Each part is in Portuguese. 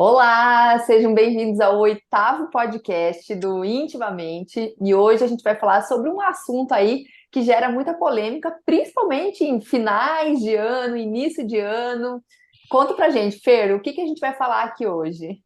Olá, sejam bem-vindos ao oitavo podcast do Intimamente. E hoje a gente vai falar sobre um assunto aí que gera muita polêmica, principalmente em finais de ano, início de ano. Conta pra gente, Fer, o que que a gente vai falar aqui hoje?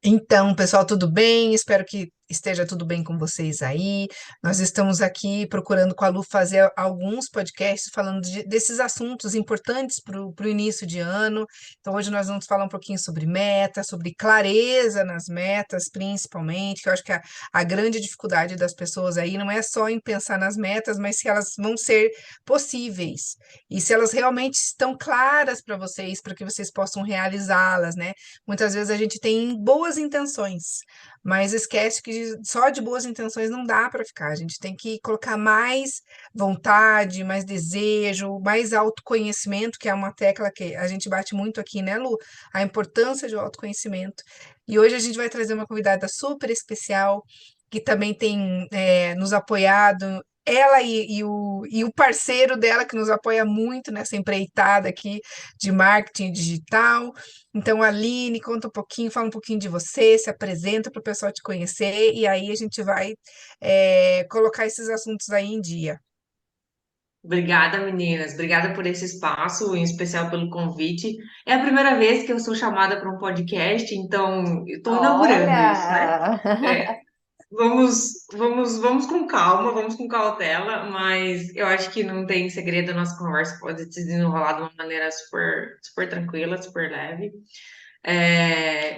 Então, pessoal, tudo bem? Espero que esteja tudo bem com vocês aí. Nós estamos aqui procurando com a Lu fazer alguns podcasts falando desses assuntos importantes para o início de ano. Então, hoje nós vamos falar um pouquinho sobre meta, sobre clareza nas metas, principalmente, que eu acho que a grande dificuldade das pessoas aí não é só em pensar nas metas, mas se elas vão ser possíveis e se elas realmente estão claras para que vocês possam realizá-las, né? Muitas vezes a gente tem boas intenções, mas esquece que só de boas intenções não dá para ficar. A gente tem que colocar mais vontade, mais desejo, mais autoconhecimento, que é uma tecla que a gente bate muito aqui, né, Lu? A importância do autoconhecimento. E hoje a gente vai trazer uma convidada super especial, que também tem nos apoiado. Ela e o parceiro dela, que nos apoia muito nessa empreitada aqui de marketing digital. Então, Aline, conta um pouquinho, fala um pouquinho de você, se apresenta para o pessoal te conhecer, e aí a gente vai colocar esses assuntos aí em dia. Obrigada, meninas. Obrigada por esse espaço, em especial pelo convite. É a primeira vez que eu sou chamada para um podcast, então eu estou inaugurando isso, né? É, Olha! vamos com calma, vamos com cautela, mas eu acho que não tem segredo, a nossa conversa pode se desenrolar de uma maneira super, super tranquila, super leve.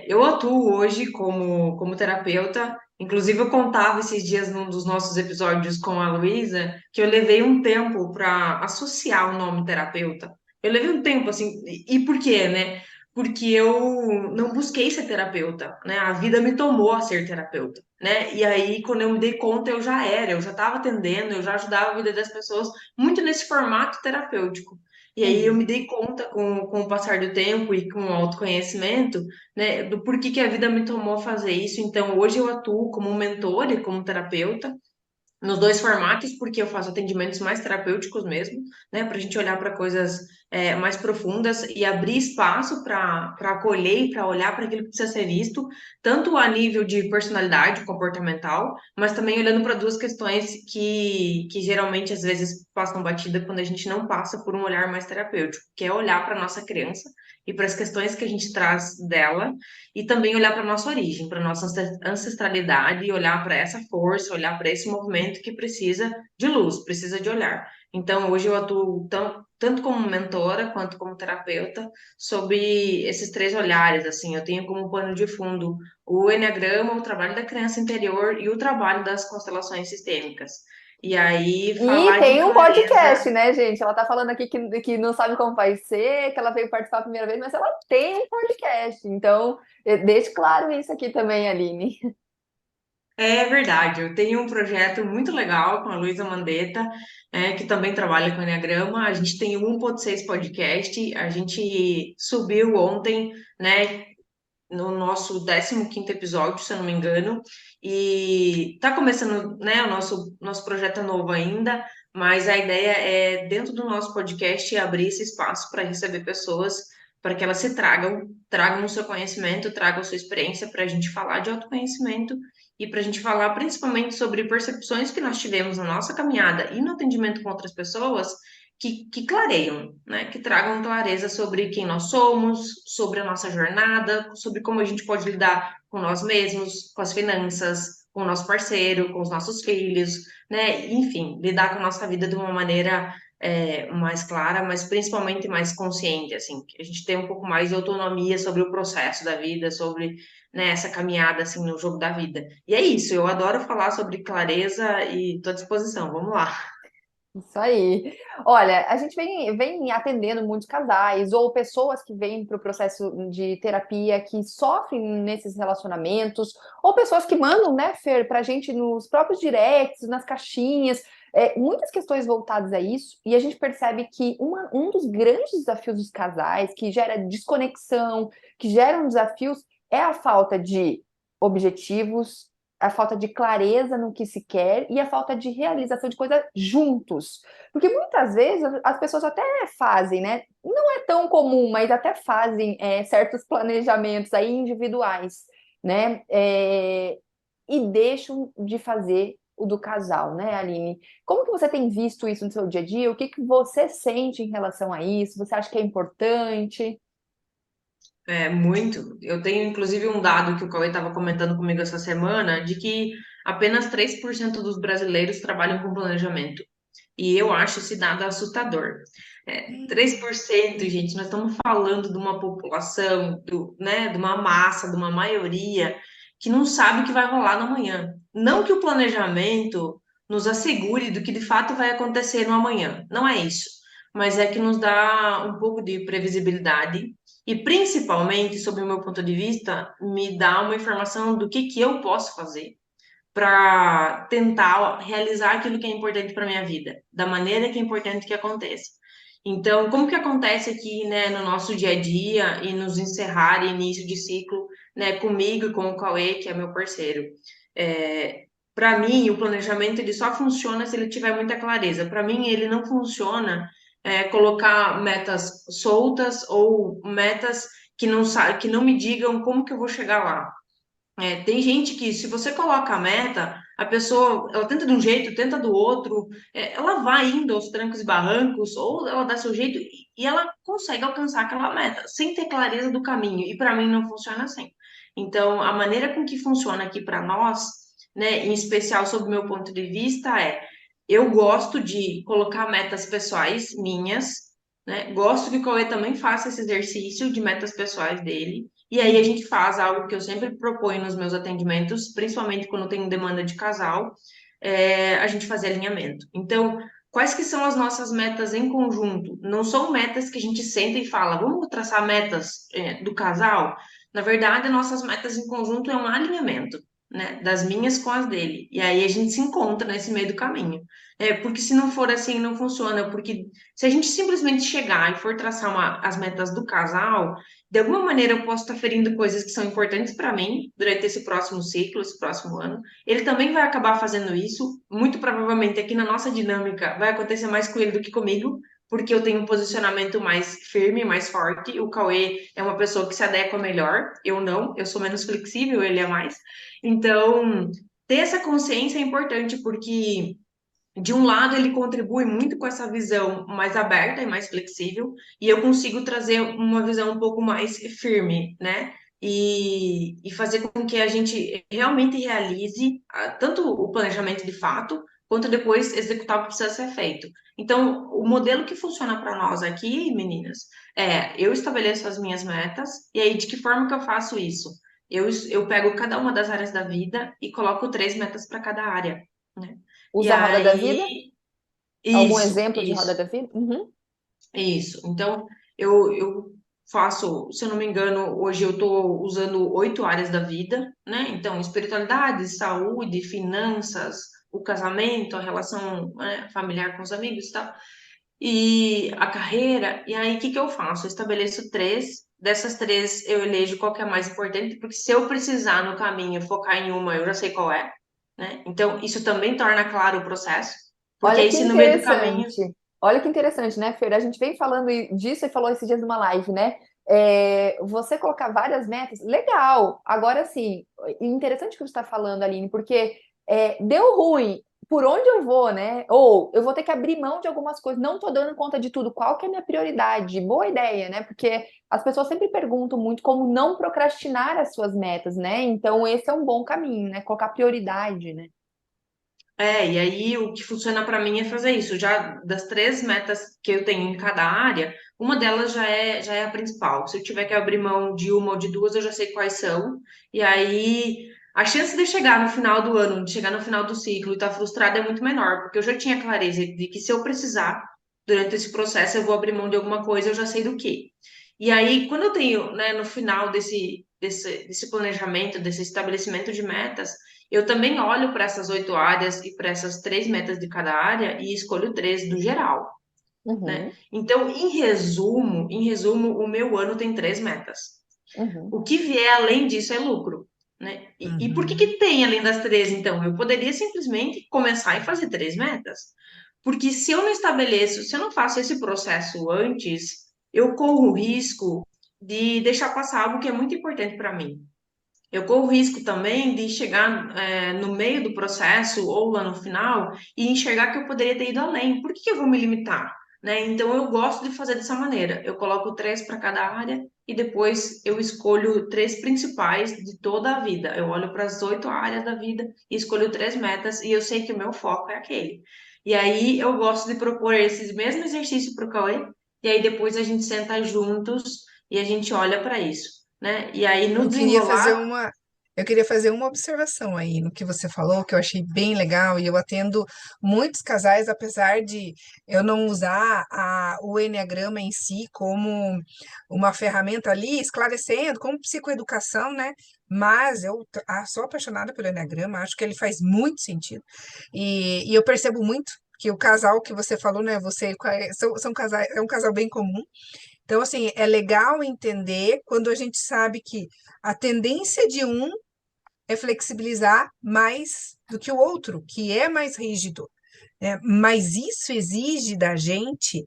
Eu atuo hoje como terapeuta. Inclusive, eu contava esses dias num dos nossos episódios com a Luísa que eu levei um tempo para associar o nome terapeuta. Eu levei um tempo, assim, e por quê, né? Porque eu não busquei ser terapeuta, né? A vida me tomou a ser terapeuta, né? E aí, quando eu me dei conta, eu já estava atendendo, eu já ajudava a vida das pessoas muito nesse formato terapêutico. E aí eu me Uhum. dei conta com o passar do tempo e com o autoconhecimento, né, do porquê que a vida me tomou a fazer isso. Então, hoje eu atuo como mentor e como terapeuta, nos dois formatos, porque eu faço atendimentos mais terapêuticos mesmo, né, para a gente olhar para coisas mais profundas e abrir espaço para acolher e para olhar para aquilo que precisa ser visto, tanto a nível de personalidade comportamental, mas também olhando para duas questões que geralmente às vezes passam batida quando a gente não passa por um olhar mais terapêutico, que é olhar para nossa criança e para as questões que a gente traz dela e também olhar para a nossa origem, para a nossa ancestralidade, e olhar para essa força, olhar para esse movimento que precisa de luz, precisa de olhar. Então, hoje eu atuo tanto como mentora quanto como terapeuta sobre esses três olhares, assim, eu tenho como pano de fundo o enneagrama, o trabalho da criança interior e o trabalho das constelações sistêmicas. E aí, E falar de tem um clareza. podcast, né, gente? Ela tá falando aqui que não sabe como vai ser, que ela veio participar a primeira vez, mas ela tem um podcast. Então, deixe claro isso aqui também, Aline. É verdade, eu tenho um projeto muito legal com a Luísa Mandetta, que também trabalha com Enneagrama. A gente tem o 1.6 podcast, a gente subiu ontem, né, no nosso 15º episódio, se eu não me engano, e tá começando, né, o nosso projeto é novo ainda, mas a ideia é, dentro do nosso podcast, abrir esse espaço para receber pessoas, para que elas tragam o seu conhecimento, tragam a sua experiência, para a gente falar de autoconhecimento e para a gente falar principalmente sobre percepções que nós tivemos na nossa caminhada e no atendimento com outras pessoas que clareiam, né? Que tragam clareza sobre quem nós somos, sobre a nossa jornada, sobre como a gente pode lidar com nós mesmos, com as finanças, com o nosso parceiro, com os nossos filhos, né? Enfim, lidar com a nossa vida de uma maneira mais clara, mas principalmente mais consciente, assim, que a gente tem um pouco mais de autonomia sobre o processo da vida, sobre, né, essa caminhada, assim, no jogo da vida. E é isso, eu adoro falar sobre clareza e estou à disposição, vamos lá. Isso aí. Olha, a gente vem atendendo muitos casais ou pessoas que vêm para o processo de terapia que sofrem nesses relacionamentos, ou pessoas que mandam, né, Fer, para a gente nos próprios directs, nas caixinhas, muitas questões voltadas a isso, e a gente percebe que um dos grandes desafios dos casais, que gera desconexão, que geram desafios, é a falta de objetivos, a falta de clareza no que se quer e a falta de realização de coisas juntos. Porque muitas vezes as pessoas até fazem, né? Não é tão comum, mas até fazem certos planejamentos aí individuais, né? E deixam de fazer o do casal, né, Aline? Como que você tem visto isso no seu dia a dia? O que que você sente em relação a isso? Você acha que é importante? É, muito. Eu tenho, inclusive, um dado que o Cauê estava comentando comigo essa semana, de que apenas 3% dos brasileiros trabalham com planejamento. E eu acho esse dado assustador. 3%, gente, nós estamos falando de uma população, né, de uma massa, de uma maioria, que não sabe o que vai rolar no amanhã. Não que o planejamento nos assegure do que de fato vai acontecer no amanhã. Não é isso. Mas é que nos dá um pouco de previsibilidade e, principalmente, sob o meu ponto de vista, me dá uma informação do que eu posso fazer para tentar realizar aquilo que é importante para minha vida, da maneira que é importante que aconteça. Então, como que acontece aqui, né, no nosso dia a dia e nos encerrar e início de ciclo, né, comigo e com o Cauê, que é meu parceiro? Para mim, o planejamento ele só funciona se ele tiver muita clareza. Para mim, ele não funciona colocar metas soltas ou metas que não me digam como que eu vou chegar lá. Tem gente que, se você coloca a meta, a pessoa, ela tenta de um jeito, tenta do outro, ela vai indo aos trancos e barrancos, ou ela dá seu jeito e ela consegue alcançar aquela meta, sem ter clareza do caminho. E para mim não funciona assim. Então, a maneira com que funciona aqui para nós, né, em especial sob o meu ponto de vista, eu gosto de colocar metas pessoais minhas, né? Gosto que o Cauê também faça esse exercício de metas pessoais dele. E aí a gente faz algo que eu sempre proponho nos meus atendimentos, principalmente quando tem demanda de casal, a gente fazer alinhamento. Então, quais que são as nossas metas em conjunto? Não são metas que a gente senta e fala, vamos traçar metas, do casal? Na verdade, nossas metas em conjunto é um alinhamento, né, das minhas com as dele. E aí a gente se encontra nesse meio do caminho. Porque se não for assim, não funciona. Porque se a gente simplesmente chegar e for traçar as metas do casal, de alguma maneira eu posso estar ferindo coisas que são importantes para mim durante esse próximo ciclo, esse próximo ano. Ele também vai acabar fazendo isso. Muito provavelmente aqui na nossa dinâmica vai acontecer mais com ele do que comigo, porque eu tenho um posicionamento mais firme, mais forte. O Cauê é uma pessoa que se adequa melhor, eu não, eu sou menos flexível, ele é mais. Então, ter essa consciência é importante, porque de um lado, ele contribui muito com essa visão mais aberta e mais flexível, e eu consigo trazer uma visão um pouco mais firme, né? E fazer com que a gente realmente realize tanto o planejamento de fato, quanto depois executar o que precisa ser feito. Então, o modelo que funciona para nós aqui, meninas, eu estabeleço as minhas metas, e aí de que forma que eu faço isso? Eu pego cada uma das áreas da vida e coloco 3 metas para cada área, né? E Usa a roda da vida? aí, Algum isso, exemplo de roda isso, da vida? Uhum. isso. Então, eu faço, se eu não me engano, hoje eu estou usando 8 áreas da vida, né? Então, espiritualidade, saúde, finanças, o casamento, a relação, né, familiar com os amigos e tal, e a carreira. E aí, o que que eu faço? Eu estabeleço 3. Dessas 3, eu elejo qual que é a mais importante, porque se eu precisar no caminho focar em uma, eu já sei qual é, né? Então, isso também torna claro o processo, porque Olha aí que se no meio do caminho. interessante. Olha que interessante, né, Fer? A gente vem falando disso e falou esses dias numa live, né? Você colocar várias metas, legal. Agora sim, interessante o que você está falando, Aline, porque deu ruim. Por onde eu vou, né? Ou eu vou ter que abrir mão de algumas coisas. Não estou dando conta de tudo. Qual que é a minha prioridade? Boa ideia, né? Porque as pessoas sempre perguntam muito como não procrastinar as suas metas, né? Então, esse é um bom caminho, né? Colocar prioridade, né? E aí o que funciona para mim é fazer isso. Já das 3 metas que eu tenho em cada área, uma delas já é a principal. Se eu tiver que abrir mão de uma ou de duas, eu já sei quais são. E aí a chance de chegar no final do ano, de chegar no final do ciclo e estar frustrada é muito menor, porque eu já tinha clareza de que se eu precisar, durante esse processo, eu vou abrir mão de alguma coisa, eu já sei do que. E aí, quando eu tenho, né, no final desse planejamento, desse estabelecimento de metas, eu também olho para essas 8 áreas e para essas 3 metas de cada área e escolho 3 do geral, né? Uhum, Então, em resumo, o meu ano tem 3 metas. uhum. O que vier além disso é lucro. né? E por que Uhum. que tem além das três, então? Eu poderia simplesmente começar e fazer três metas. Porque se eu não estabeleço, se eu não faço esse processo antes, eu corro o risco de deixar passar algo que é muito importante para mim. Eu corro o risco também de chegar, no meio do processo ou lá no final e enxergar que eu poderia ter ido além. Por que que eu vou me limitar? Né? Então, eu gosto de fazer dessa maneira. Eu coloco três para cada área e depois eu escolho três principais de toda a vida. Eu olho para as 8 áreas da vida e escolho três metas e eu sei que o meu foco é aquele. E aí, eu gosto de propor esses mesmos exercícios para o Cauê e aí depois a gente senta juntos e a gente olha para isso. Né? E aí, no Eu queria fazer desenrolar, uma, eu queria fazer uma observação aí no que você falou, que eu achei bem legal, e eu atendo muitos casais, apesar de eu não usar o enneagrama em si como uma ferramenta ali, esclarecendo, como psicoeducação, né? Mas eu sou apaixonada pelo enneagrama, acho que ele faz muito sentido. E eu percebo muito que o casal que você falou, né? Você são casais, é um casal bem comum. Então, assim, é legal entender quando a gente sabe que a tendência de um é flexibilizar mais do que o outro, que é mais rígido, né? Mas isso exige da gente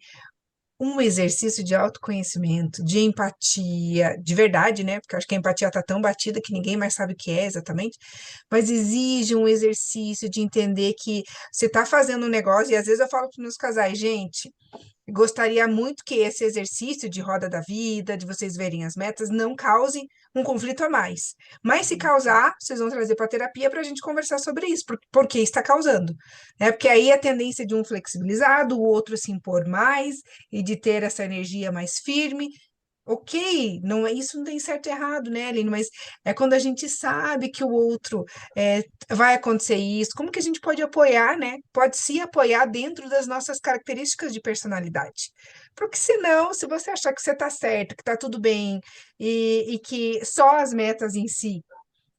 um exercício de autoconhecimento, de empatia, de verdade, né? Porque eu acho que a empatia está tão batida que ninguém mais sabe o que é exatamente, mas exige um exercício de entender que você está fazendo um negócio, e às vezes eu falo para os meus casais, gente. Gostaria muito que esse exercício de roda da vida, de vocês verem as metas, não cause um conflito a mais. Mas se causar, vocês vão trazer para a terapia para a gente conversar sobre isso, porque está causando. Né? Porque aí a tendência de um flexibilizado, o outro se impor mais e de ter essa energia mais firme. Ok, não é isso, não tem certo e errado, né, Aline? Mas é quando a gente sabe que o outro vai acontecer isso, como que a gente pode apoiar, né? Pode se apoiar dentro das nossas características de personalidade. Porque senão, se você achar que você está certo, que está tudo bem, e que só as metas em si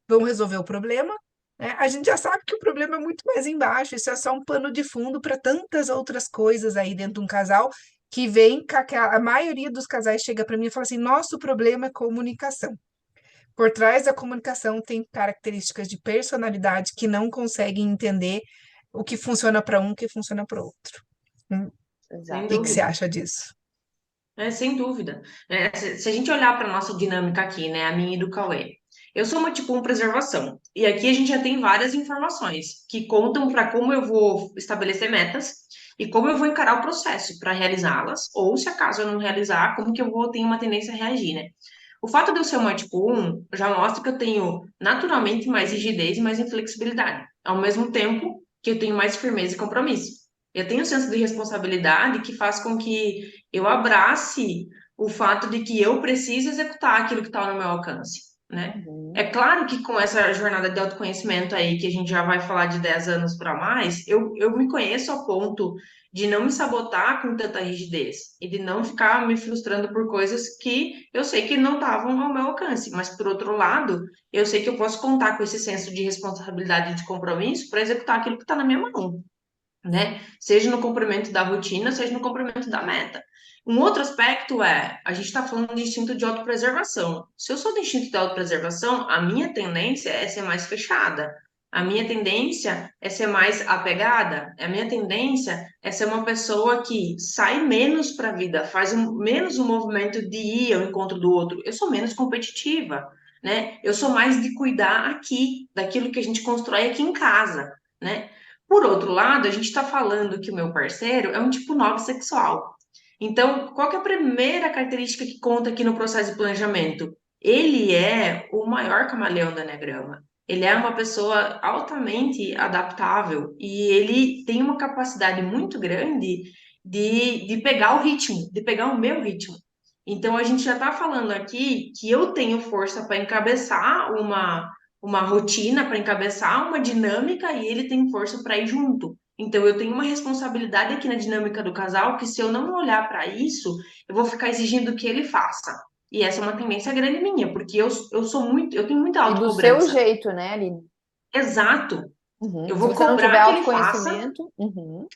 vão resolver o problema, né? A gente já sabe que o problema é muito mais embaixo, isso é só um pano de fundo para tantas outras coisas aí dentro de um casal que vem, a maioria dos casais chega para mim e fala assim: nosso problema é comunicação. Por trás da comunicação tem características de personalidade que não conseguem entender o que funciona para um, o que funciona para o outro. O sem que você dúvida. acha disso? Sem dúvida. Se a gente olhar para a nossa dinâmica aqui, né, a minha e do Cauê, eu sou uma tipo 1 preservação. E aqui a gente já tem várias informações que contam para como eu vou estabelecer metas e como eu vou encarar o processo para realizá-las, ou se acaso eu não realizar, como que eu vou ter uma tendência a reagir, né? O fato de eu ser uma tipo 1 já mostra que eu tenho naturalmente mais rigidez e mais inflexibilidade, ao mesmo tempo que eu tenho mais firmeza e compromisso. Eu tenho um senso de responsabilidade que faz com que eu abrace o fato de que eu preciso executar aquilo que está no meu alcance, né? É Uhum. claro que com essa jornada de autoconhecimento aí, que a gente já vai falar de 10 anos para mais, eu me conheço a ponto de não me sabotar com tanta rigidez e de não ficar me frustrando por coisas que eu sei que não estavam ao meu alcance. Mas, por outro lado, eu sei que eu posso contar com esse senso de responsabilidade e de compromisso para executar aquilo que está na minha mão, né? Seja no cumprimento da rotina, seja no cumprimento da meta. Um outro aspecto é, a gente está falando de instinto de autopreservação. Se eu sou do instinto de autopreservação, a minha tendência é ser mais fechada. A minha tendência é ser mais apegada. A minha tendência é ser uma pessoa que sai menos para a vida, faz menos o movimento de ir ao encontro do outro. Eu sou menos competitiva, né? Eu sou mais de cuidar aqui, daquilo que a gente constrói aqui em casa, né? Por outro lado, a gente está falando que o meu parceiro é um tipo 9 sexual. Então, qual que é a primeira característica que conta aqui no processo de planejamento? Ele é o maior camaleão do Eneagrama. Ele é uma pessoa altamente adaptável e ele tem uma capacidade muito grande de pegar o ritmo, de pegar o meu ritmo. Então, a gente já está falando aqui que eu tenho força para encabeçar uma rotina, para encabeçar uma dinâmica e ele tem força para ir junto. Então, eu tenho uma responsabilidade aqui na dinâmica do casal que, se eu não olhar para isso, eu vou ficar exigindo que ele faça. E essa é uma tendência grande minha, porque eu sou muito, eu tenho muita E do seu autocobrança. jeito, né, Aline? Exato. Eu Uhum. Se vou você não tiver cobrar que ele faça, autoconhecimento, uhum,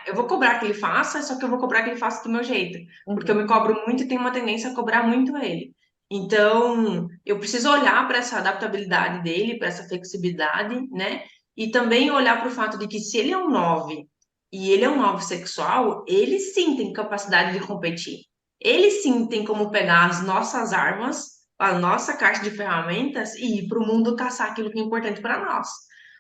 eu vou cobrar que ele faça, só que eu vou cobrar que ele faça do meu jeito. Porque eu uhum, me cobro muito e tenho uma tendência a cobrar muito ele. Então, eu preciso olhar para essa adaptabilidade dele, para essa flexibilidade, né? E também olhar para o fato de que se ele é um 9 e ele é um 9 sexual, ele sim tem capacidade de competir. Ele sim tem como pegar as nossas armas, a nossa caixa de ferramentas e ir para o mundo caçar aquilo que é importante para nós.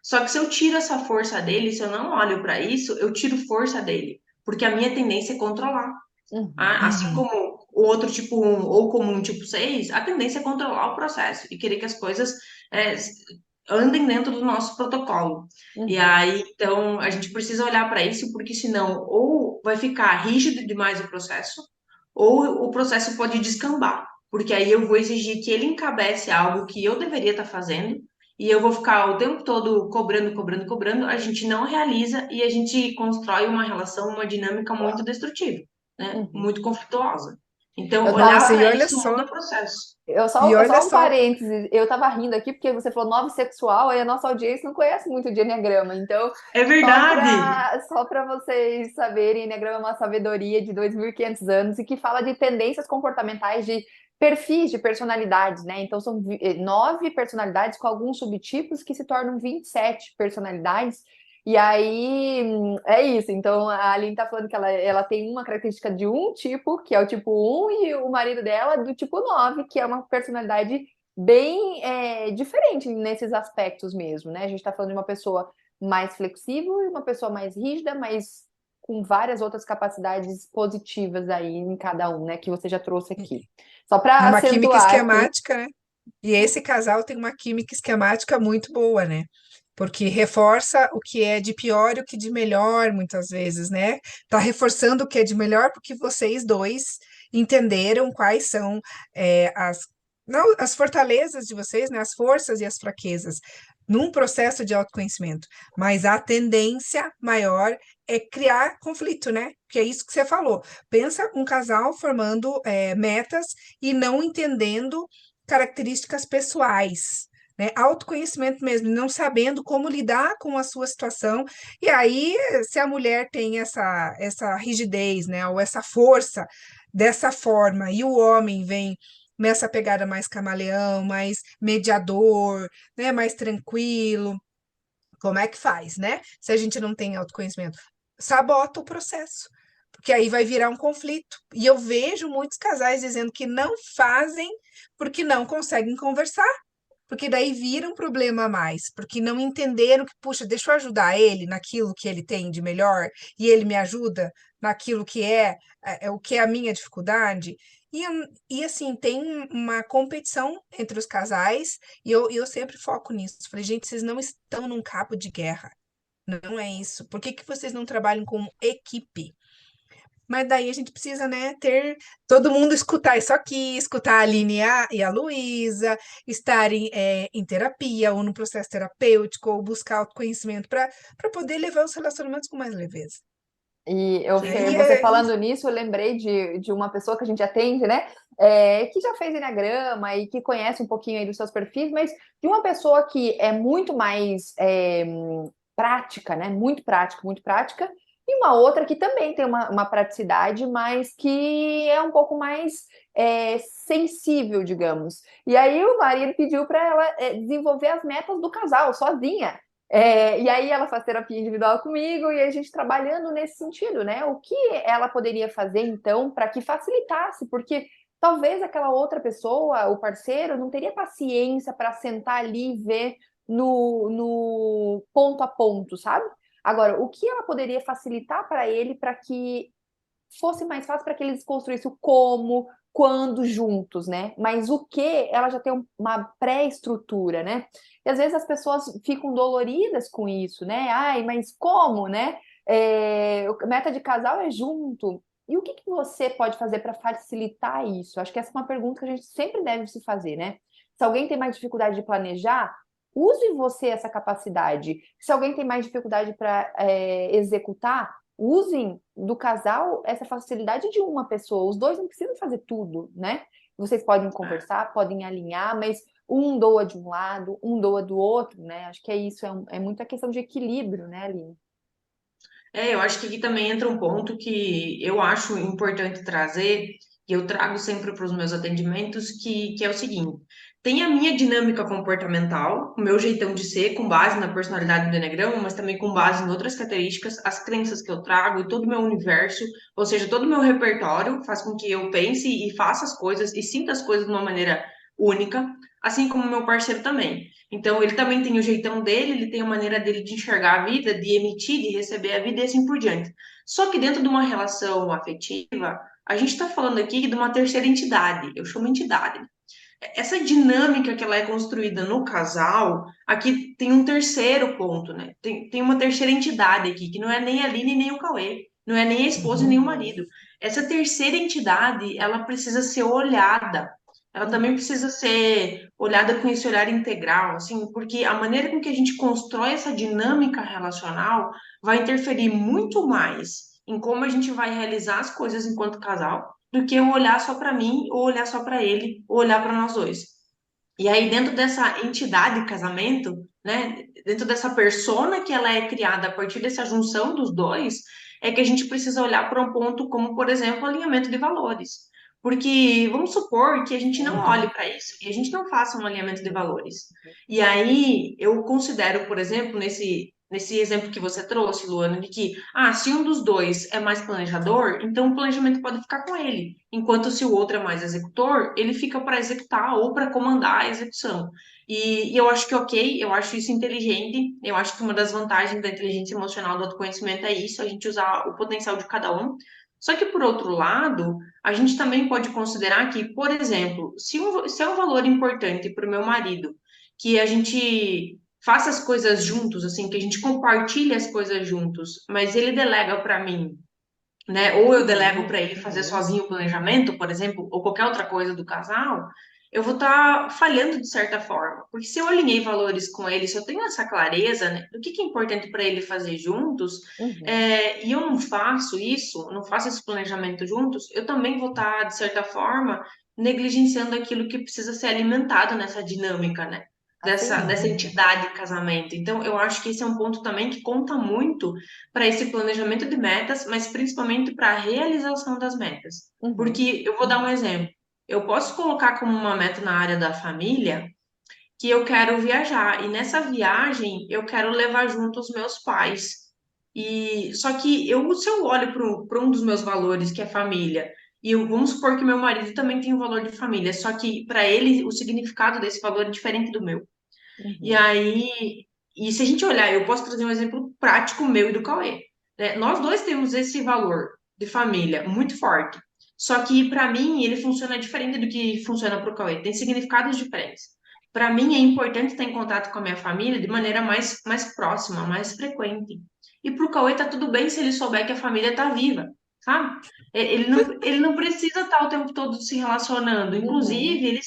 Só que se eu tiro essa força dele, se eu não olho para isso, eu tiro força dele, porque a minha tendência é controlar. Uhum. Assim Uhum. como o outro tipo 1 ou como um tipo 6, a tendência é controlar o processo e querer que as coisas é, andem dentro do nosso protocolo. E Uhum. aí, então, a gente precisa olhar para isso, porque senão ou vai ficar rígido demais o processo, ou o processo pode descambar, porque aí eu vou exigir que ele encabece algo que eu deveria estar fazendo, e eu vou ficar o tempo todo cobrando, cobrando, cobrando, a gente não realiza e a gente constrói uma relação, uma dinâmica muito destrutiva, né? Uhum. Muito conflituosa. Então, Eu olhar Nossa, tava, para isso muda o processo. e olha só um só, parênteses, eu tava rindo aqui porque você falou 9 sexual e a nossa audiência não conhece muito de Enneagrama, então É verdade! só para vocês saberem, Enneagrama é uma sabedoria de 2.500 anos e que fala de tendências comportamentais de perfis de personalidades, né? Então são 9 personalidades com alguns subtipos que se tornam 27 personalidades. E aí é isso. Então a Aline tá falando que ela tem uma característica de um tipo, que é o tipo 1, e o marido dela do tipo 9, que é uma personalidade bem diferente nesses aspectos mesmo, né? A gente tá falando de uma pessoa mais flexível e uma pessoa mais rígida, mas com várias outras capacidades positivas aí em cada um, né? Que você já trouxe aqui. Só para numa química acentuar aqui. esquemática, né? E esse casal tem uma química esquemática muito boa, né? Porque reforça o que é de pior e o que de melhor, muitas vezes, né? Tá reforçando o que é de melhor porque vocês dois entenderam quais são as, não, as fortalezas de vocês, né? As forças e as fraquezas num processo de autoconhecimento. Mas a tendência maior é criar conflito, né? Que é isso que você falou. Pensa um casal formando metas e não entendendo características pessoais, né? Autoconhecimento mesmo, não sabendo como lidar com a sua situação. E aí, se a mulher tem essa rigidez, né, ou essa força dessa forma, e o homem vem nessa pegada mais camaleão, mais mediador, né, mais tranquilo, como é que faz, né? Se a gente não tem autoconhecimento, sabota o processo. Porque aí vai virar um conflito. E eu vejo muitos casais dizendo que não fazem porque não conseguem conversar, porque daí vira um problema a mais, porque não entenderam que, puxa, deixa eu ajudar ele naquilo que ele tem de melhor e ele me ajuda naquilo que é o que é a minha dificuldade. E, e assim, tem uma competição entre os casais e eu sempre foco nisso. Falei, gente, vocês não estão num cabo de guerra. Não é isso. Por que que vocês não trabalham como equipe? Mas daí a gente precisa, né, ter todo mundo escutar isso aqui, escutar a Aline e a Luísa, estarem em terapia ou no processo terapêutico, ou buscar autoconhecimento para poder levar os relacionamentos com mais leveza. E Né? você falando nisso, eu lembrei de uma pessoa que a gente atende, né? Que já fez Eneagrama e que conhece um pouquinho aí dos seus perfis, mas de uma pessoa que é muito mais prática, né? Muito prática, e uma outra que também tem uma praticidade, mas que é um pouco mais sensível, digamos. E aí o marido pediu para ela desenvolver as metas do casal, sozinha. E aí ela faz terapia individual comigo e a gente trabalhando nesse sentido, né? O que ela poderia fazer, então, para que facilitasse? Porque talvez aquela outra pessoa, o parceiro, não teria paciência para sentar ali e ver no ponto a ponto, sabe? Agora, o que ela poderia facilitar para ele para que fosse mais fácil para que eles construíssem o como, quando juntos, né? Mas o que, ela já tem uma pré-estrutura, né? E às vezes as pessoas ficam doloridas com isso, né? Ai, mas como, né? Meta de casal é junto. E o que você pode fazer para facilitar isso? Acho que essa é uma pergunta que a gente sempre deve se fazer, né? Se alguém tem mais dificuldade de planejar, use você essa capacidade. Se alguém tem mais dificuldade para executar, usem do casal essa facilidade de uma pessoa. Os dois não precisam fazer tudo, né? Vocês podem conversar, podem alinhar, mas um doa de um lado, um doa do outro, né? Acho que é isso, é muita questão de equilíbrio, né, Aline? Eu acho que aqui também entra um ponto que eu acho importante trazer, e eu trago sempre para os meus atendimentos, que é o seguinte: tem a minha dinâmica comportamental, o meu jeitão de ser, com base na personalidade do Enneagrama, mas também com base em outras características, as crenças que eu trago e todo o meu universo, ou seja, todo o meu repertório faz com que eu pense e faça as coisas e sinta as coisas de uma maneira única, assim como o meu parceiro também. Então, ele também tem o jeitão dele, ele tem a maneira dele de enxergar a vida, de emitir, de receber a vida e assim por diante. Só que dentro de uma relação afetiva, a gente está falando aqui de uma terceira entidade, eu chamo entidade. Essa dinâmica que ela é construída no casal, aqui tem um terceiro ponto, né? Tem uma terceira entidade aqui, que não é nem a Aline nem o Cauê, não é nem a esposa nem o marido. Essa terceira entidade, ela precisa ser olhada. Ela também precisa ser olhada com esse olhar integral, assim, porque a maneira com que a gente constrói essa dinâmica relacional vai interferir muito mais em como a gente vai realizar as coisas enquanto casal do que eu olhar só para mim, ou olhar só para ele, ou olhar para nós dois. E aí, dentro dessa entidade casamento, né, dentro dessa persona que ela é criada a partir dessa junção dos dois, é que a gente precisa olhar para um ponto como, por exemplo, alinhamento de valores. Porque vamos supor que a gente não olhe para isso e a gente não faça um alinhamento de valores. E aí eu considero, por exemplo, nesse exemplo que você trouxe, Luana, de que se um dos dois é mais planejador, então o planejamento pode ficar com ele. Enquanto se o outro é mais executor, ele fica para executar ou para comandar a execução. E eu acho que ok, eu acho isso inteligente, eu acho que uma das vantagens da inteligência emocional do autoconhecimento é isso, a gente usar o potencial de cada um. Só que, por outro lado, a gente também pode considerar que, por exemplo, se é um valor importante para o meu marido, que a gente faça as coisas juntos, assim, que a gente compartilhe as coisas juntos, mas ele delega para mim, né? Ou eu delego para ele fazer sozinho o planejamento, por exemplo, ou qualquer outra coisa do casal, eu vou estar falhando de certa forma. Porque se eu alinhei valores com ele, se eu tenho essa clareza, né, do que é importante para ele fazer juntos, e eu não faço isso, não faço esse planejamento juntos, eu também vou estar, de certa forma, negligenciando aquilo que precisa ser alimentado nessa dinâmica, né? Dessa entidade de casamento. Então, eu acho que esse é um ponto também que conta muito para esse planejamento de metas, mas principalmente para a realização das metas. Porque eu vou dar um exemplo. Eu posso colocar como uma meta na área da família que eu quero viajar, e nessa viagem eu quero levar junto os meus pais. E só que se eu olho para um dos meus valores, que é família, vamos supor que meu marido também tem um valor de família, só que para ele o significado desse valor é diferente do meu. E aí, se a gente olhar, eu posso trazer um exemplo prático meu e do Cauê, né? Nós dois temos esse valor de família muito forte. Só que para mim ele funciona diferente do que funciona para o Cauê. Tem significados diferentes. Para mim é importante estar em contato com a minha família de maneira mais próxima, mais frequente. E para o Cauê tá tudo bem se ele souber que a família está viva, sabe? Ele não precisa estar o tempo todo se relacionando. Inclusive,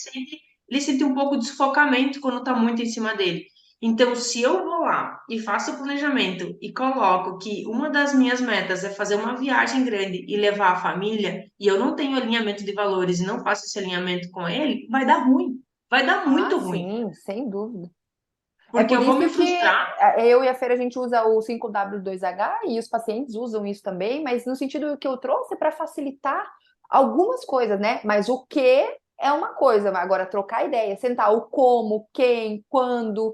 ele sente um pouco de sufocamento quando está muito em cima dele. Então, se eu vou lá e faço o planejamento e coloco que uma das minhas metas é fazer uma viagem grande e levar a família, e eu não tenho alinhamento de valores e não faço esse alinhamento com ele, vai dar ruim. Vai dar muito ruim. Sim, sem dúvida. Porque por eu vou me isso que frustrar. eu e a Feira a gente usa o 5W2H e os pacientes usam isso também, mas no sentido que eu trouxe é para facilitar algumas coisas, né? Mas o que é uma coisa, agora trocar ideia, sentar o como, quem, quando,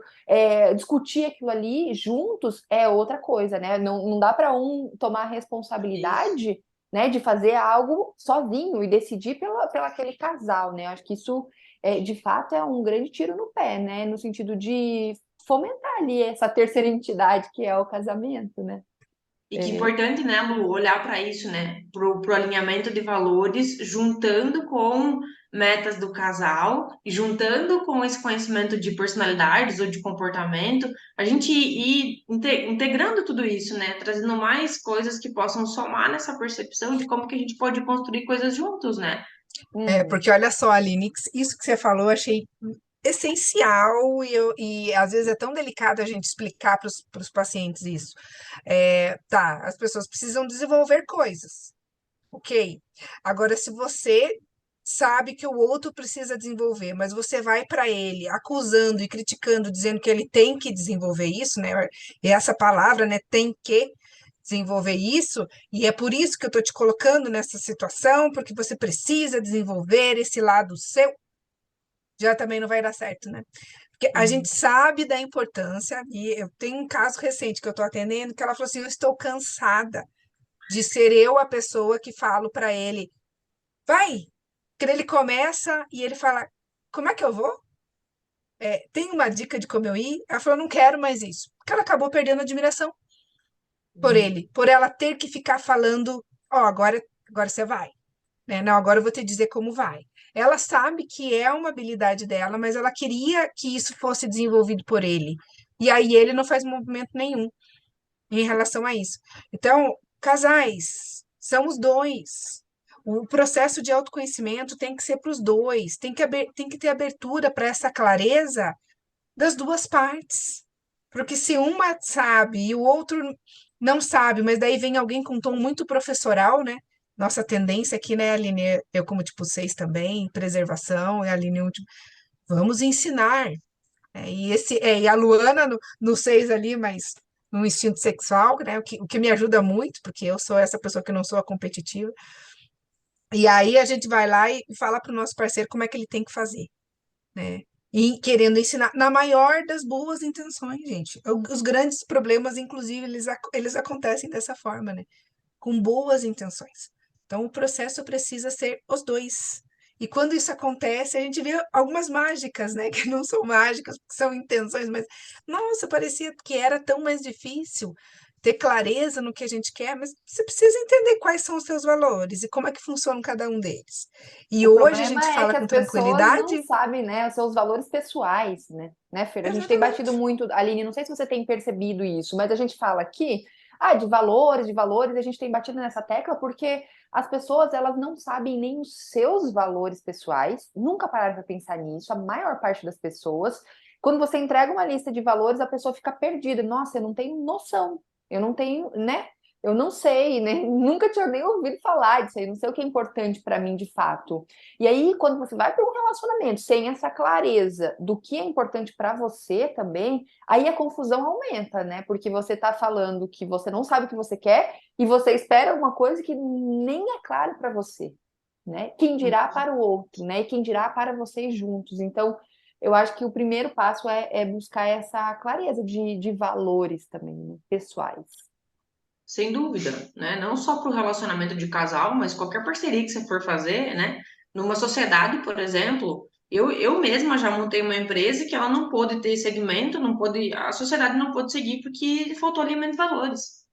discutir aquilo ali juntos é outra coisa, né? Não dá para um tomar a responsabilidade, né, de fazer algo sozinho e decidir pela aquele casal, né? Acho que isso de fato é um grande tiro no pé, né? No sentido de fomentar ali essa terceira entidade que é o casamento, né? E que importante, né, Lu, olhar para isso, né, pro alinhamento de valores, juntando com metas do casal, e juntando com esse conhecimento de personalidades ou de comportamento, a gente ir integrando tudo isso, né, trazendo mais coisas que possam somar nessa percepção de como que a gente pode construir coisas juntos, né? Porque olha só, Aline, isso que você falou, eu achei essencial e às vezes é tão delicado a gente explicar para os pacientes isso. Tá, as pessoas precisam desenvolver coisas, ok? Agora, se você sabe que o outro precisa desenvolver, mas você vai para ele acusando e criticando, dizendo que ele tem que desenvolver isso, né? E essa palavra, né, tem que, desenvolver isso, e é por isso que eu estou te colocando nessa situação, porque você precisa desenvolver esse lado seu, já também não vai dar certo, né? Porque a gente sabe da importância, e eu tenho um caso recente que eu estou atendendo, que ela falou assim: eu estou cansada de ser eu a pessoa que falo para ele, vai, que ele começa e ele fala, como é que eu vou? Tem uma dica de como eu ir? Ela falou, não quero mais isso. Porque ela acabou perdendo a admiração por ele, por ela ter que ficar falando, ó, agora você vai, né? Não, agora eu vou te dizer como vai. Ela sabe que é uma habilidade dela, mas ela queria que isso fosse desenvolvido por ele. E aí ele não faz movimento nenhum em relação a isso. Então, casais, são os dois. O processo de autoconhecimento tem que ser para os dois, tem que ter abertura para essa clareza das duas partes. Porque se uma sabe e o outro não sabe, mas daí vem alguém com um tom muito professoral, né? Nossa tendência aqui, né, Aline? Eu, como tipo 6 também, preservação, e a Aline, último, vamos ensinar. E a Luana no 6 ali, mas no instinto sexual, né? O que me ajuda muito, porque eu sou essa pessoa que não sou a competitiva. E aí a gente vai lá e fala para o nosso parceiro como é que ele tem que fazer, né? E querendo ensinar, na maior das boas intenções, gente. Os grandes problemas, inclusive, eles acontecem dessa forma, né? Com boas intenções. Então, o processo precisa ser os dois. E quando isso acontece, a gente vê algumas mágicas, né? Que não são mágicas, porque são intenções, mas, nossa, parecia que era tão mais difícil ter clareza no que a gente quer, mas você precisa entender quais são os seus valores e como é que funciona cada um deles. E O hoje a problema gente é fala que com as pessoas tranquilidade. não sabem, né, os seus valores pessoais, né, Fer? A gente tem batido Exatamente. muito, Aline, não sei se você tem percebido isso, mas a gente fala aqui, de valores, a gente tem batido nessa tecla porque as pessoas, elas não sabem nem os seus valores pessoais, nunca pararam para pensar nisso, a maior parte das pessoas. Quando você entrega uma lista de valores, a pessoa fica perdida. Nossa, eu não tenho noção, eu não tenho, né? Eu não sei, né? Nunca tinha nem ouvido falar disso aí, não sei o que é importante para mim de fato. E aí, quando você vai para um relacionamento sem essa clareza do que é importante para você também, aí a confusão aumenta, né? Porque você está falando que você não sabe o que você quer e você espera uma coisa que nem é clara para você, né? Quem dirá para o outro, né? E quem dirá para vocês juntos. Então, eu acho que o primeiro passo é buscar essa clareza de valores também, né? Pessoais. Sem dúvida, né? Não só para o relacionamento de casal, mas qualquer parceria que você for fazer, né? Numa sociedade, por exemplo, eu mesma já montei uma empresa que ela não pôde ter segmento, não pôde, a sociedade não pôde seguir porque faltou alinhamento de valores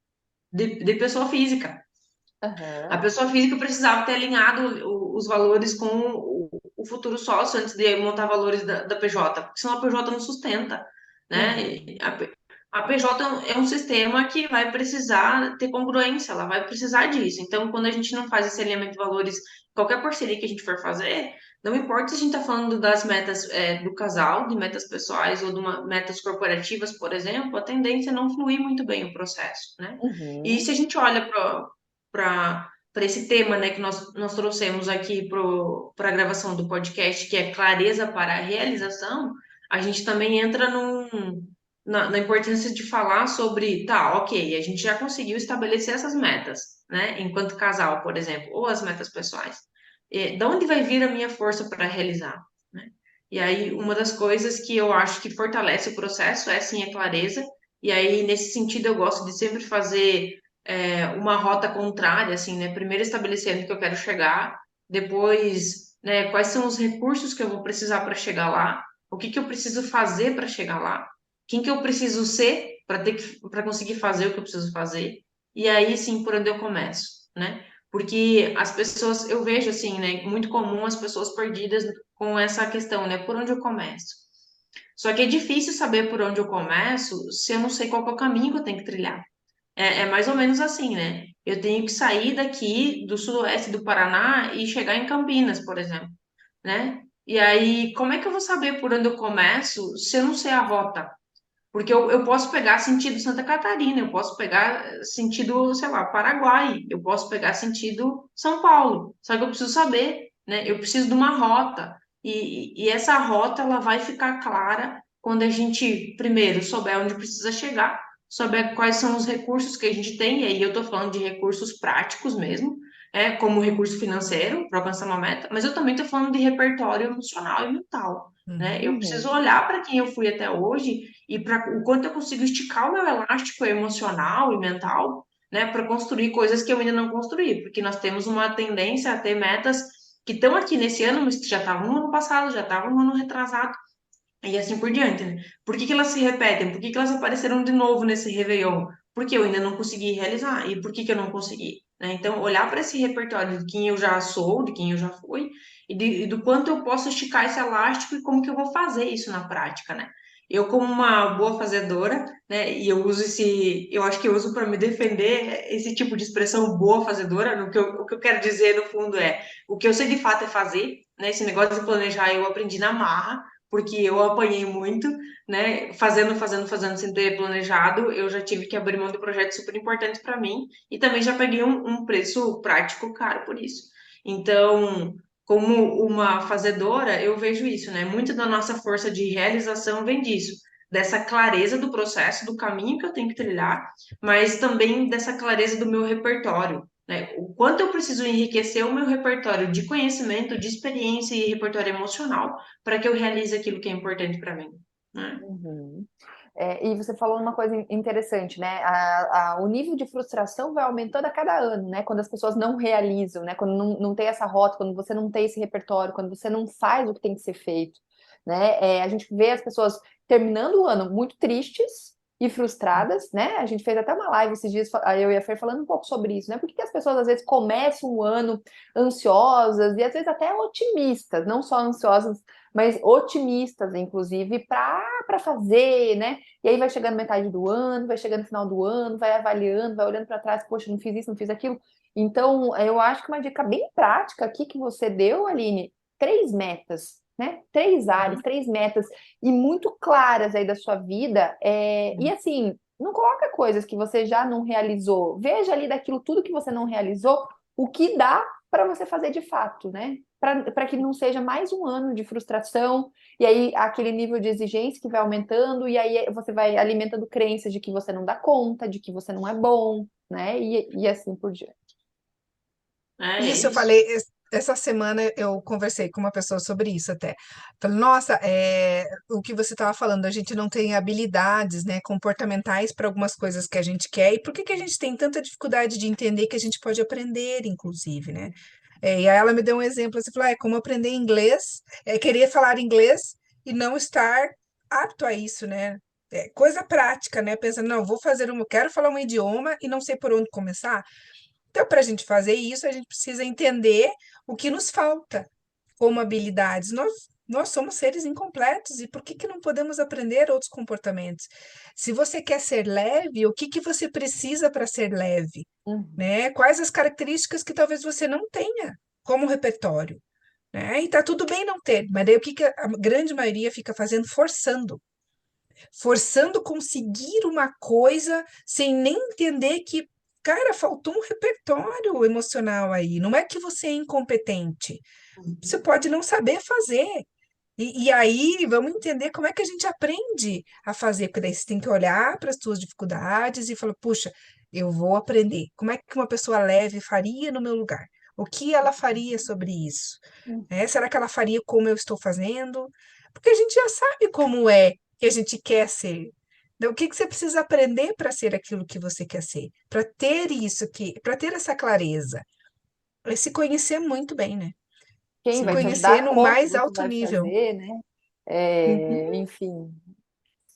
de pessoa física. A Aham. pessoa física precisava ter alinhado os valores com o futuro sócio antes de montar valores da PJ, porque senão a PJ não sustenta, né? Uhum. A PJ é um sistema que vai precisar ter congruência, ela vai precisar disso. Então, quando a gente não faz esse alinhamento de valores, qualquer parceria que a gente for fazer, não importa se a gente está falando das metas do casal, de metas pessoais ou de metas corporativas, por exemplo, a tendência é não fluir muito bem o processo, né? E se Uhum. a gente olha para esse tema, né, que nós trouxemos aqui para a gravação do podcast, que é clareza para a realização, a gente também entra na importância de falar sobre, tá, ok, a gente já conseguiu estabelecer essas metas, né, enquanto casal, por exemplo, ou as metas pessoais. Da onde vai vir a minha força para realizar, né? E aí, uma das coisas que eu acho que fortalece o processo é, sim, a clareza, e aí, nesse sentido, eu gosto de sempre fazer uma rota contrária, assim, né? Primeiro estabelecendo que eu quero chegar, depois, né, quais são os recursos que eu vou precisar para chegar lá, o que que eu preciso fazer para chegar lá, quem que eu preciso ser para conseguir fazer o que eu preciso fazer, e aí sim por onde eu começo, né? Porque as pessoas, eu vejo assim, né, muito comum as pessoas perdidas com essa questão, né, por onde eu começo. Só que é difícil saber por onde eu começo se eu não sei qual que é o caminho que eu tenho que trilhar. É mais ou menos assim, né? Eu tenho que sair daqui do sudoeste do Paraná e chegar em Campinas, por exemplo, né? E aí, como é que eu vou saber por onde eu começo se eu não sei a rota? Porque eu posso pegar sentido Santa Catarina, eu posso pegar sentido, sei lá, Paraguai, eu posso pegar sentido São Paulo. Só que eu preciso saber, né? Eu preciso de uma rota. E essa rota, ela vai ficar clara quando a gente, primeiro, souber onde precisa chegar sobre quais são os recursos que a gente tem, e aí eu estou falando de recursos práticos mesmo, como recurso financeiro para alcançar uma meta, mas eu também estou falando de repertório emocional e mental. Né? Eu preciso Uhum. olhar para quem eu fui até hoje e para o quanto eu consigo esticar o meu elástico emocional e mental, né, para construir coisas que eu ainda não construí, porque nós temos uma tendência a ter metas que estão aqui nesse ano, mas que já estavam no ano passado, já estavam no ano retrasado, e assim por diante, né? Por que que elas se repetem? Por que que elas apareceram de novo nesse Réveillon? Porque eu ainda não consegui realizar. E por que que eu não consegui? Né? Então, olhar para esse repertório de quem eu já sou, de quem eu já fui, e do quanto eu posso esticar esse elástico e como que eu vou fazer isso na prática, né? Eu, como uma boa fazedora, né, e eu uso eu acho que eu uso para me defender esse tipo de expressão boa fazedora, o que eu quero dizer no fundo o que eu sei de fato é fazer, né? Esse negócio de planejar eu aprendi na marra, porque eu apanhei muito, né? Fazendo sem ter planejado, eu já tive que abrir mão de projetos super importantes para mim e também já peguei um preço prático caro por isso. Então, como uma fazedora, eu vejo isso, né? Muito da nossa força de realização vem disso, dessa clareza do processo, do caminho que eu tenho que trilhar, mas também dessa clareza do meu repertório. Né? O quanto eu preciso enriquecer o meu repertório de conhecimento, de experiência e repertório emocional para que eu realize aquilo que é importante para mim, né? Uhum. E você falou uma coisa interessante, né? O nível de frustração vai aumentando a cada ano, né? Quando as pessoas não realizam, né? Quando não tem essa rota, quando você não tem esse repertório, quando você não faz o que tem que ser feito, né? A gente vê as pessoas terminando o ano muito tristes e frustradas, né? A gente fez até uma live esses dias, eu e a Fer falando um pouco sobre isso, né? Por que que as pessoas às vezes começam o ano ansiosas e às vezes até otimistas, não só ansiosas, mas otimistas, inclusive, para fazer, né? E aí vai chegando metade do ano, vai chegando no final do ano, vai avaliando, vai olhando para trás, poxa, não fiz isso, não fiz aquilo. Então, eu acho que uma dica bem prática aqui que você deu, Aline, 3 metas, né? 3 áreas, 3 metas, e muito claras aí da sua vida. E assim, não coloca coisas que você já não realizou. Veja ali daquilo tudo que você não realizou, o que dá para você fazer de fato, né? Para que não seja mais um ano de frustração, e aí aquele nível de exigência que vai aumentando, e aí você vai alimentando crenças de que você não dá conta, de que você não é bom, né? E assim por diante. É Isso eu isso. falei, essa semana eu conversei com uma pessoa sobre isso até. Falei, nossa, o que você estava falando, a gente não tem habilidades, né, comportamentais para algumas coisas que a gente quer, e por que que a gente tem tanta dificuldade de entender que a gente pode aprender, inclusive, né? E aí ela me deu um exemplo, assim, falou, é como aprender inglês, querer falar inglês e não estar apto a isso, né? Coisa prática, né? Pensando, não, quero falar um idioma e não sei por onde começar. Então, para a gente fazer isso, a gente precisa entender o que nos falta como habilidades. Nós somos seres incompletos e por que que não podemos aprender outros comportamentos? Se você quer ser leve, o que que você precisa para ser leve? Uhum. Né? Quais as características que talvez você não tenha como repertório? Né? E tá tudo bem não ter, mas daí o que que a grande maioria fica fazendo? Forçando conseguir uma coisa sem nem entender que, cara, faltou um repertório emocional aí. Não é que você é incompetente, você pode não saber fazer. E aí, vamos entender como é que a gente aprende a fazer, porque daí você tem que olhar para as suas dificuldades e falar, puxa, eu vou aprender. Como é que uma pessoa leve faria no meu lugar? O que ela faria sobre isso? Né? Será que ela faria como eu estou fazendo? Porque a gente já sabe como é que a gente quer ser. Então, o que que você precisa aprender para ser aquilo que você quer ser? Para ter isso aqui, para ter essa clareza. É se conhecer muito bem, né? Quem Se vai te conhecer ajudar? no Como mais você alto vai nível. fazer, né? Uhum. Enfim,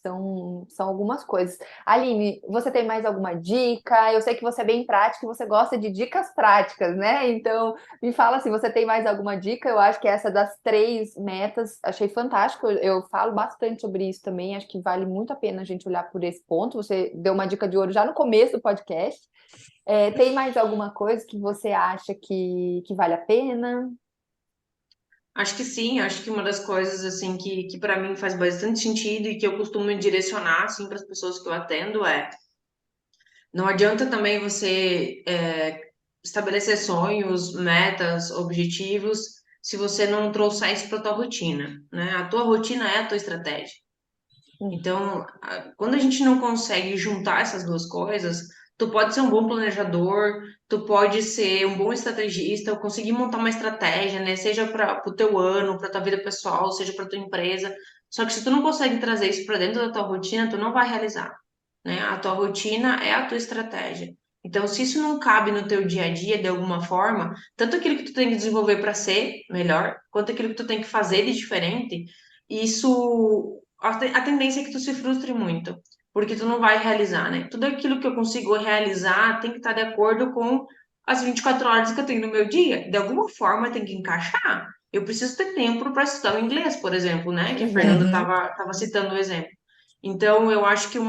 são algumas coisas. Aline, você tem mais alguma dica? Eu sei que você é bem prática e você gosta de dicas práticas, né? Então, me fala se você tem mais alguma dica. Eu acho que essa das 3 metas, achei fantástico. Eu falo bastante sobre isso também. Acho que vale muito a pena a gente olhar por esse ponto. Você deu uma dica de ouro já no começo do podcast. Tem mais alguma coisa que você acha que vale a pena? Acho que sim, acho que uma das coisas assim que para mim faz bastante sentido e que eu costumo direcionar assim para as pessoas que eu atendo não adianta também você estabelecer sonhos, metas, objetivos se você não trouxer isso para tua rotina, né? A tua rotina é a tua estratégia. Então, quando a gente não consegue juntar essas duas coisas, tu pode ser um bom planejador, tu pode ser um bom estrategista, conseguir montar uma estratégia, né? Seja para o teu ano, para tua vida pessoal, seja para tua empresa. Só que se tu não consegue trazer isso para dentro da tua rotina, tu não vai realizar, né? A tua rotina é a tua estratégia. Então, se isso não cabe no teu dia a dia de alguma forma, tanto aquilo que tu tem que desenvolver para ser melhor, quanto aquilo que tu tem que fazer de diferente, isso a tendência é que tu se frustre muito, porque tu não vai realizar, né? Tudo aquilo que eu consigo realizar tem que estar de acordo com as 24 horas que eu tenho no meu dia. De alguma forma tem que encaixar. Eu preciso ter tempo para estudar o inglês, por exemplo, né? Que a Fernanda Uhum. estava citando o exemplo. Então, eu acho que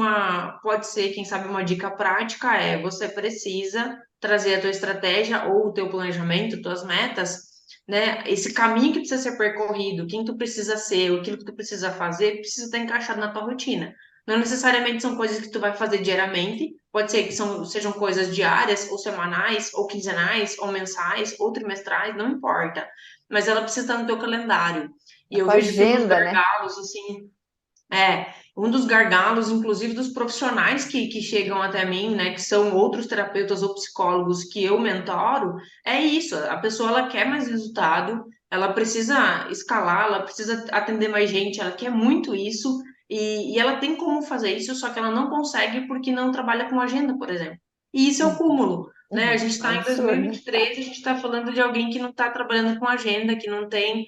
pode ser, quem sabe, uma dica prática é você precisa trazer a tua estratégia ou o teu planejamento, tuas metas, né? Esse caminho que precisa ser percorrido, quem tu precisa ser, aquilo que tu precisa fazer, precisa estar encaixado na tua rotina. Não necessariamente são coisas que tu vai fazer diariamente, pode ser que sejam coisas diárias, ou semanais, ou quinzenais, ou mensais, ou trimestrais, não importa. Mas ela precisa estar no teu calendário. E A eu tua vejo que um dos agenda, né? gargalos, assim, um dos gargalos, inclusive dos profissionais que chegam até mim, né, que são outros terapeutas ou psicólogos que eu mentoro, é isso, a pessoa ela quer mais resultado, ela precisa escalar, ela precisa atender mais gente, ela quer muito isso, e ela tem como fazer isso, só que ela não consegue porque não trabalha com agenda, por exemplo. E isso é o cúmulo, né? A gente está em Absurdo. 2023, a gente está falando de alguém que não está trabalhando com agenda, que não tem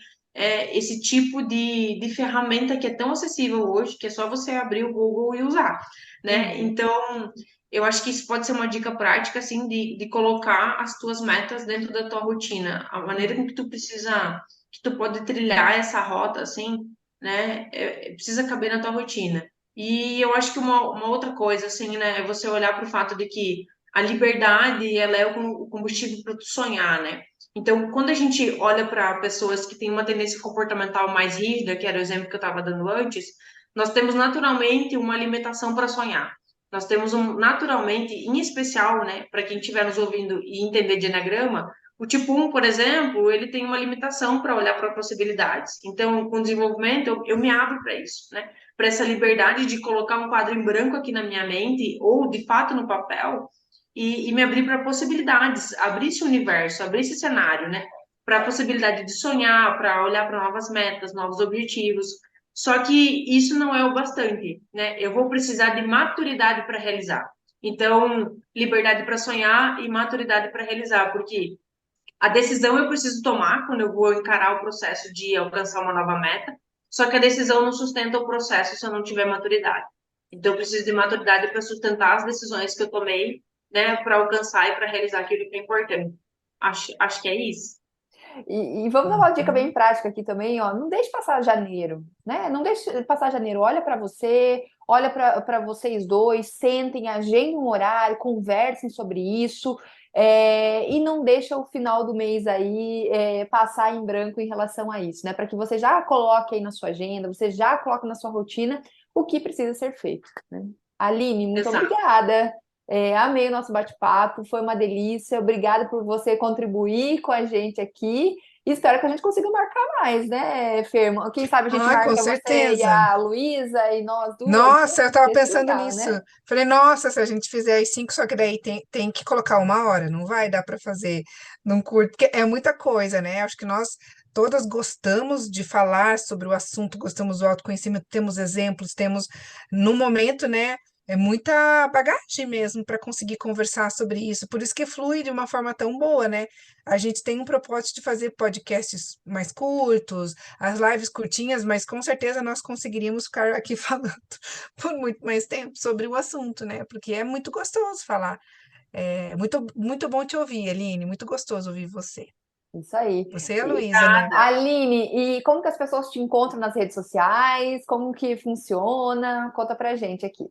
esse tipo de ferramenta que é tão acessível hoje, que é só você abrir o Google e usar, né? Uhum. Então, eu acho que isso pode ser uma dica prática, assim, de colocar as tuas metas dentro da tua rotina. A maneira com que tu precisa, que tu pode trilhar essa rota, assim, né? Precisa caber na tua rotina. E eu acho que uma outra coisa, assim, né? É você olhar para o fato de que a liberdade, ela é o combustível para tu sonhar, né? Então, quando a gente olha para pessoas que têm uma tendência comportamental mais rígida, que era o exemplo que eu estava dando antes, nós temos naturalmente uma limitação para sonhar. Nós temos naturalmente, em especial, né, para quem estiver nos ouvindo e entender de enagrama, o tipo 1, por exemplo, ele tem uma limitação para olhar para possibilidades. Então, com o desenvolvimento, eu me abro para isso, né? Para essa liberdade de colocar um quadro em branco aqui na minha mente, ou de fato no papel, e me abrir para possibilidades, abrir esse universo, abrir esse cenário, né? Para a possibilidade de sonhar, para olhar para novas metas, novos objetivos. Só que isso não é o bastante, né? Eu vou precisar de maturidade para realizar. Então, liberdade para sonhar e maturidade para realizar, porque a decisão eu preciso tomar quando eu vou encarar o processo de alcançar uma nova meta, só que a decisão não sustenta o processo se eu não tiver maturidade. Então, eu preciso de maturidade para sustentar as decisões que eu tomei, né, para alcançar e para realizar aquilo que é importante. Acho que é isso. E vamos dar uma dica bem prática aqui também, ó. Não deixe passar janeiro, né? Não deixe passar janeiro. Olha para você, olha para vocês dois, sentem, agendem um horário, conversem sobre isso, e não deixa o final do mês aí passar em branco em relação a isso, né? Para que você já coloque aí na sua agenda, você já coloque na sua rotina o que precisa ser feito, né? Aline, muito Exato. obrigada. Amei o nosso bate-papo, foi uma delícia. Obrigada por você contribuir com a gente aqui. E espero que a gente consiga marcar mais, né, Fer? Quem sabe a gente Ah, com marca você e certeza. a Luísa e nós duas Nossa, eu juntas, estava ia ser pensando legal, nisso. né? Falei, nossa, se a gente fizer às 5, só que daí tem que colocar uma hora, não vai dar para fazer num curto, porque é muita coisa, né? Acho que nós todas gostamos de falar sobre o assunto, gostamos do autoconhecimento, temos exemplos, temos, no momento, né? É muita bagagem mesmo para conseguir conversar sobre isso. Por isso que flui de uma forma tão boa, né? A gente tem um propósito de fazer podcasts mais curtos, as lives curtinhas, mas com certeza nós conseguiríamos ficar aqui falando por muito mais tempo sobre o assunto, né? Porque é muito gostoso falar. É muito, muito bom te ouvir, Aline. Muito gostoso ouvir você. Isso aí. Você e a E, Luísa, né? Aline, e como que as pessoas te encontram nas redes sociais? Como que funciona? Conta pra gente aqui.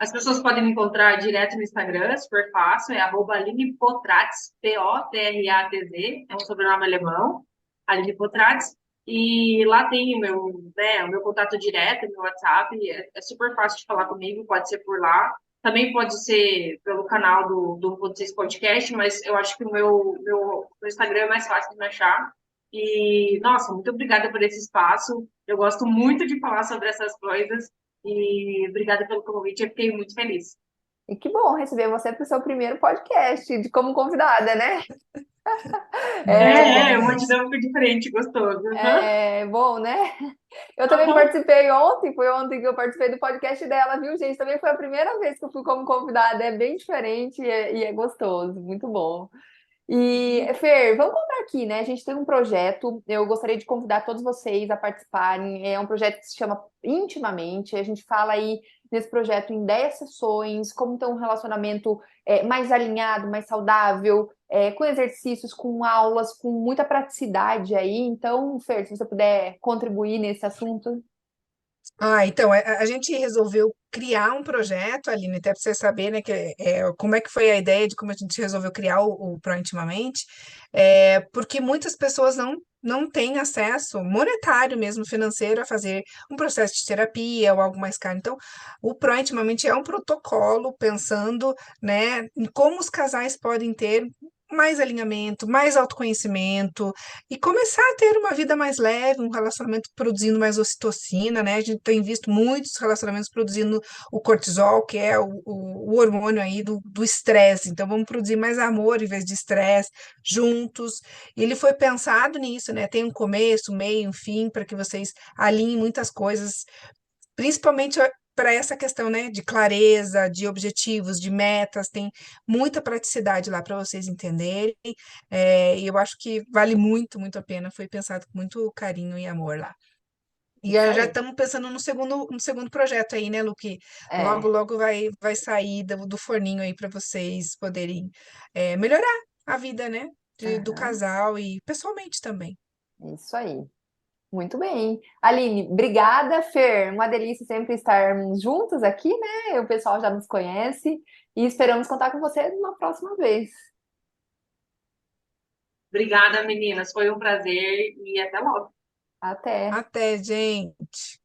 As pessoas podem me encontrar direto no Instagram, super fácil, é @Aline Potratz, Potratz, é um sobrenome alemão, Aline Potratz, e lá tem o meu contato direto, meu WhatsApp, é super fácil de falar comigo, pode ser por lá, também pode ser pelo canal do 1.6 Podcast, mas eu acho que meu Instagram é mais fácil de me achar, e, nossa, muito obrigada por esse espaço, Eu gosto muito de falar sobre essas coisas e obrigada pelo convite, eu fiquei muito feliz. E que bom receber você para o seu primeiro podcast de como convidada, né? É, É uma dinâmica diferente, gostoso. Uhum. é bom, né? Eu também Uhum. participei ontem, foi ontem que eu participei do podcast dela, viu, gente? Também foi a primeira vez que eu fui como convidada, é bem diferente e é gostoso, muito bom. E, Fer, vamos contar aqui, né? A gente tem um projeto, eu gostaria de convidar todos vocês a participarem. É um projeto que se chama Intimamente. A gente fala aí nesse projeto em 10 sessões, como ter um relacionamento mais alinhado, mais saudável, com exercícios, com aulas, com muita praticidade aí. Então, Fer, se você puder contribuir nesse assunto. Então, a gente resolveu criar um projeto, Aline, até para você saber, né, como é que foi a ideia de como a gente resolveu criar o Prointimamente, porque muitas pessoas não têm acesso monetário mesmo, financeiro, a fazer um processo de terapia ou algo mais caro. Então, o Prointimamente é um protocolo pensando, né, em como os casais podem ter mais alinhamento, mais autoconhecimento, e começar a ter uma vida mais leve, um relacionamento produzindo mais ocitocina, né? A gente tem visto muitos relacionamentos produzindo o cortisol, que é o hormônio aí do estresse. Então, vamos produzir mais amor em vez de estresse, juntos. E ele foi pensado nisso, né? Tem um começo, meio, um fim, para que vocês alinhem muitas coisas, principalmente para essa questão, né, de clareza, de objetivos, de metas, tem muita praticidade lá para vocês entenderem, e eu acho que vale muito, muito a pena, foi pensado com muito carinho e amor lá. E Isso já aí. estamos pensando no segundo projeto aí, né, Lu, que logo, É, logo vai sair do forninho aí para vocês poderem melhorar a vida, né, do aham, casal e pessoalmente também. isso aí. Muito bem. Aline, obrigada, Fer. Uma delícia sempre estarmos juntos aqui, né? O pessoal já nos conhece e esperamos contar com você numa próxima vez. Obrigada, meninas. Foi um prazer e até logo. Até. Até, gente!